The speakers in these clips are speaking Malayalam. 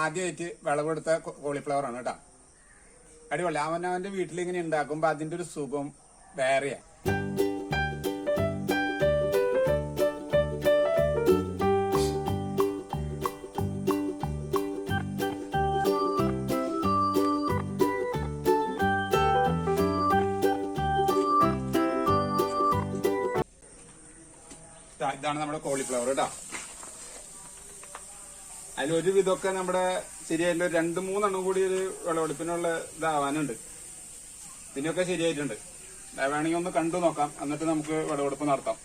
ആദ്യമായിട്ട് വിളവെടുത്ത കോളിഫ്ലവർ ആണ് കേട്ടോ. അടിപൊളി. അവനവന്റെ വീട്ടിൽ ഇങ്ങനെ ഉണ്ടാക്കുമ്പോ അതിന്റെ ഒരു സുഖം വേറെയാ. ഇതാണ് നമ്മുടെ കോളിഫ്ലവർ കേട്ടോ. അതിലൊരു വിധമൊക്കെ നമ്മുടെ ശരിയായില്ല. 2-3 കൂടി ഒരു വിളവെടുപ്പിനുള്ള ഇതാവാനുണ്ട്. ഇതിനൊക്കെ ശരിയായിട്ടുണ്ട്. വേണമെങ്കിൽ ഒന്ന് കണ്ടു നോക്കാം, എന്നിട്ട് നമുക്ക് വിളവെടുപ്പ് നടത്താം.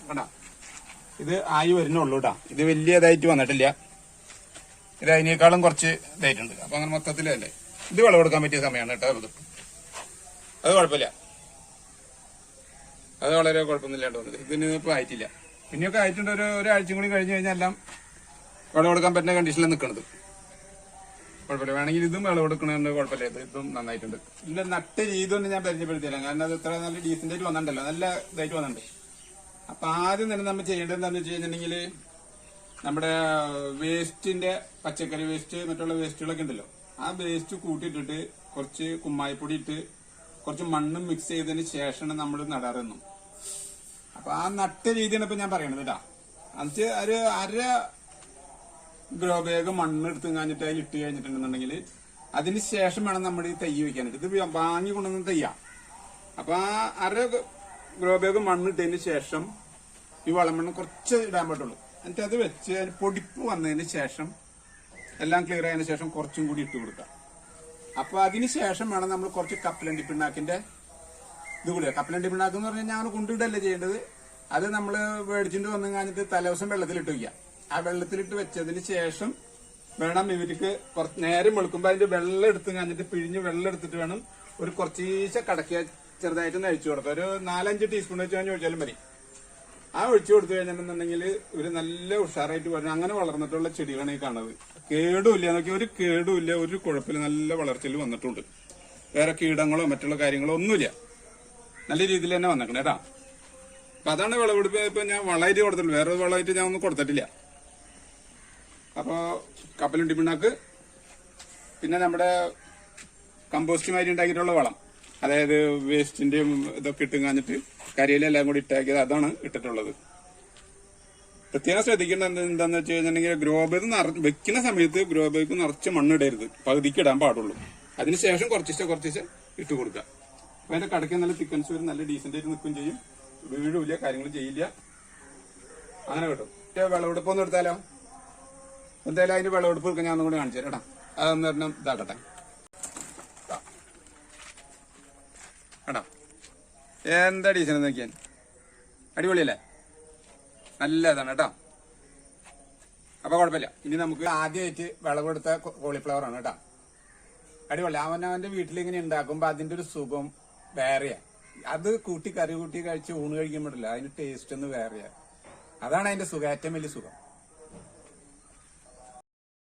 കണ്ടാ, ഇത് ആയി വരുന്നുള്ളൂ കേട്ടാ. ഇത് വലിയ ഇതായിട്ട് വന്നിട്ടില്ല. ഇത് അതിനേക്കാളും കുറച്ച് ഇതായിട്ടുണ്ട്. അപ്പൊ അങ്ങനെ മൊത്തത്തിലല്ലേ ഇത് വിളവെടുക്കാൻ പറ്റിയ സമയമാണ് കേട്ടോ. അത് കുഴപ്പമില്ല, അത് വളരെ കുഴപ്പമൊന്നുമില്ലാണ്ട് വന്നത്. ഇതിന് ഇപ്പൊ ആയിട്ടില്ല. പിന്നെയൊക്കെ ആയിട്ടുണ്ട്. ഒരാഴ്ചയും കൂടി കഴിഞ്ഞ് കഴിഞ്ഞാൽ എല്ലാം വിളവെടുക്കാൻ പറ്റുന്ന കണ്ടീഷനിൽ നിൽക്കുന്നത്. കുഴപ്പമില്ല. വേണമെങ്കിൽ ഇതും വിളവെടുക്കണുണ്ട്, കുഴപ്പമില്ല. ഇതും നന്നായിട്ടുണ്ട്. ഇതിന്റെ നട്ട് രീതിയൊന്നും ഞാൻ പരിചയപ്പെടുത്തിയില്ല, കാരണം അത് ഇത്ര നല്ല ഡീസന്റ് ആയിട്ട് വന്നിട്ടുണ്ടല്ലോ, നല്ല ഇതായിട്ട് വന്നിട്ടുണ്ട്. അപ്പൊ ആദ്യം തന്നെ നമ്മൾ ചെയ്യേണ്ടത് എന്താണെന്ന് വെച്ച് കഴിഞ്ഞിട്ടുണ്ടെങ്കിൽ, നമ്മുടെ വേസ്റ്റിന്റെ പച്ചക്കറി വേസ്റ്റ് മറ്റുള്ള വേസ്റ്റുകളൊക്കെ ഉണ്ടല്ലോ, ആ വേസ്റ്റ് കൂട്ടിയിട്ടിട്ട് കുറച്ച് കുമ്മായപ്പൊടി ഇട്ട് കുറച്ച് മണ്ണും മിക്സ് ചെയ്തതിന് ശേഷമാണ് നമ്മൾ നടാറെന്നും. അപ്പൊ ആ നട്ട രീതിയാണ് ഇപ്പൊ ഞാൻ പറയണത് കേട്ടാ. എന്നിട്ട് ഒരു അര ഗ്രോ ബാഗ് മണ്ണ് എടുത്ത് കഴിഞ്ഞിട്ട് അതിൽ ഇട്ട് കഴിഞ്ഞിട്ടുണ്ടെന്നുണ്ടെങ്കിൽ അതിന് ശേഷം വേണം നമ്മൾ ഈ തൈ വെക്കാനായിട്ട്. ഇത് വാങ്ങി കൊണ്ടുവന്ന തയ്യാ. അപ്പൊ ആ അര ഗ്രോ ബാഗ് മണ്ണ് ഇട്ടതിന് ശേഷം ഈ വളമണ്ണ് കുറച്ച് ഇടാൻ പറ്റുള്ളൂ. എന്നിട്ട് അത് വെച്ച് അതിന് പൊടിപ്പ് വന്നതിന് ശേഷം എല്ലാം ക്ലിയർ ആയതിനു ശേഷം കുറച്ചും കൂടി ഇട്ട് കൊടുക്കാം. അപ്പൊ അതിന് ശേഷം വേണം നമ്മൾ കുറച്ച് കപ്പലണ്ടി പിണ്ണാക്കിന്റെ ഇത് കൂടിയ. കപ്പലണ്ടി പിണ്ണാക്ക് എന്ന് പറഞ്ഞാൽ ഞങ്ങൾ കൊണ്ടിടല്ലേ ചെയ്യേണ്ടത്. അത് നമ്മൾ മേടിച്ചിട്ട് വന്നു കഴിഞ്ഞിട്ട് തലേദിവസം വെള്ളത്തിലിട്ട് വയ്ക്കുക. ആ വെള്ളത്തിലിട്ട് വെച്ചതിന് ശേഷം വേണം ഇവർക്ക് കുറച്ച് നേരം വെളുക്കുമ്പോ അതിന്റെ വെള്ളം എടുത്ത് കഴിഞ്ഞിട്ട് പിഴിഞ്ഞ് വെള്ളം എടുത്തിട്ട് വേണം ഒരു കുറച്ചീശ കടക്കുക ചെറുതായിട്ട് അഴിച്ചു കൊടുക്കുക. ഒരു 4-5 ടീസ്പൂൺ വെച്ച് കഴിഞ്ഞ് ഒഴിച്ചാലും മതി. ആ ഒഴിച്ചു കൊടുത്തു കഴിഞ്ഞിട്ടുണ്ടെങ്കിൽ ഒരു നല്ല ഉഷാറായിട്ട് വരണം. അങ്ങനെ വളർന്നിട്ടുള്ള ചെടികളാണ് ഈ കാണുന്നത്. കേടുമില്ല എന്നൊക്കെ, ഒരു കേടുമില്ല, ഒരു കുഴപ്പമില്ല, നല്ല വളർച്ചയിൽ വന്നിട്ടുണ്ട്. വേറെ കീടങ്ങളോ മറ്റുള്ള കാര്യങ്ങളോ ഒന്നുമില്ല, നല്ല രീതിയിൽ തന്നെ വന്നേക്കണേ കേട്ടാ. അപ്പൊ അതാണ് വിളവെടുപ്പ്. ഇപ്പൊ ഞാൻ വളമായിട്ട് കൊടുത്തിട്ടുള്ളൂ, വേറെ വളമായിട്ട് ഞാൻ ഒന്നും കൊടുത്തിട്ടില്ല. അപ്പോ കപ്പലണ്ടി പിണ്ണാക്ക്, പിന്നെ നമ്മുടെ കമ്പോസ്റ്റുമാരി ഉണ്ടാക്കിയിട്ടുള്ള വളം, അതായത് വേസ്റ്റിന്റെയും ഇതൊക്കെ ഇട്ട് കാഞ്ഞിട്ട് കരിയിലെല്ലാം കൂടി ഇട്ടാക്കിയത്, അതാണ് ഇട്ടിട്ടുള്ളത്. പ്രത്യേകം ശ്രദ്ധിക്കേണ്ടത് എന്താന്ന് വെച്ച് കഴിഞ്ഞിട്ടുണ്ടെങ്കിൽ, ഗ്രോ ബാഗ് വെക്കുന്ന സമയത്ത് ഗ്രോ ബാഗ് നിറച്ച് മണ്ണിടരുത്, പകുതിക്ക് ഇടാൻ പാടുള്ളൂ. അതിനുശേഷം കുറച്ച് ഇട്ട് കൊടുക്കുക. അപ്പൊ അതിന്റെ കടയ്ക്ക് നല്ല തിക്കൻസ് വരും, നല്ല ഡീസന്റ് ആയിട്ട് നിൽക്കുകയും ചെയ്യും, വീഴുമില്ല, കാര്യങ്ങൾ ചെയ്യില്ല. അങ്ങനെ കേട്ടോ. വിളവെടുപ്പ് ഒന്ന് എടുത്താലോ? എന്തായാലും അതിന്റെ വിളവെടുപ്പ് എടുക്കാൻ ഞാൻ ഒന്നുകൂടി കാണിച്ചു തരാം. അതൊന്ന് പറഞ്ഞാൽ ഇതാക്കട്ടെ കേട്ടോ. എന്താ ഡീസന്റ് നോക്കിയാൽ, അടിപൊളിയല്ലേ, നല്ലതാണ് കേട്ടോ. അപ്പൊ കുഴപ്പമില്ല. ഇനി നമുക്ക് ആദ്യമായിട്ട് വിളവെടുത്ത കോളിഫ്ലവർ ആണ് കേട്ടോ. അടിപൊളി. അവനവന്റെ വീട്ടിൽ ഇങ്ങനെ ഉണ്ടാക്കുമ്പോ അതിന്റെ ഒരു സുഖം വേറെയാ. അത് കറി കൂട്ടി കഴിച്ച് ഊണ് കഴിക്കുമ്പോഴല്ല അതിന്റെ ടേസ്റ്റ് ഒന്ന് വേറെയാ. അതാണ് അതിന്റെ സുഖം, ഏറ്റവും വലിയ സുഖം.